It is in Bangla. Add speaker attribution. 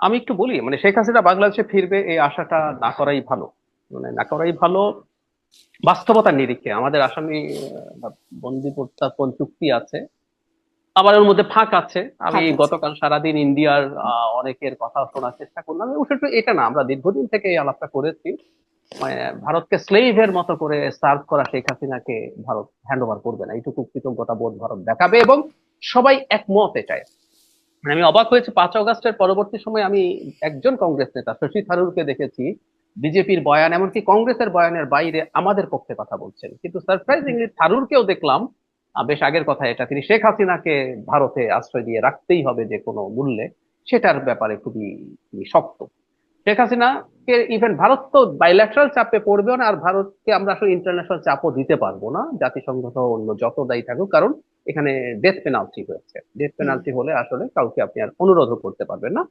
Speaker 1: আমি একটু বলি, মানে শেখ হাসিনা বাংলাদেশে ফিরবে এই আশাটা না করাই ভালো। মানে না করাই ভালো। বাস্তবতার নিরিখে আমাদের আসামি বন্দি প্রত্যার্পণ চুক্তি আছে, আবার ওর মধ্যে ফাঁক আছে। আমি
Speaker 2: ফাঁক আছে।
Speaker 1: গতকাল সারাদিন ইন্ডিয়ার অনেকের কথা শোনার চেষ্টা করলাম। শুধু এটা না, আমরা দীর্ঘদিন থেকে এই আলাপটা করেছি। মানে ভারতকে স্লেভের মতো করে সার্ভ করা শেখ হাসিনাকে ভারত হ্যান্ড ওভার করবে না, এইটুকু কৃতজ্ঞতা বোধ ভারত দেখাবে, এবং সবাই একমত এটায়। মানে আমি অবাক হয়েছে, 5 আগস্টের পরবর্তী সময় আমি একজন কংগ্রেস নেতা শশী থারুরকে দেখেছি বিজেপির বয়ান, এমনকি কংগ্রেসের বয়ানের বাইরে আমাদের পক্ষে কথা বলছেন। কিন্তু সারপ্রাইজিংলি থারুরকেও দেখলাম, বেশ আগের কথা এটা, তিনি শেখ হাসিনাকে ভারতে আশ্রয় দিয়ে রাখতেই হবে যে কোনো মূল্যে, সেটার ব্যাপারে খুবই তিনি শক্ত। শেখ হাসিনাকে ইভেন ভারত তো বাইল্যাটারাল চাপে পড়বেও না, আর ভারতকে আমরা আসলে ইন্টারন্যাশনাল চাপও দিতে পারবো না, জাতিসংঘ সহ অন্য যত দায়ী থাকুক, কারণ এখানে ডেথ পেনাল্টি হয়েছে। ডেথ
Speaker 2: হুম।
Speaker 1: পেনাল্টি হলে আসলে কাউকে আপনি আর অনুরোধও করতে পারবেন না।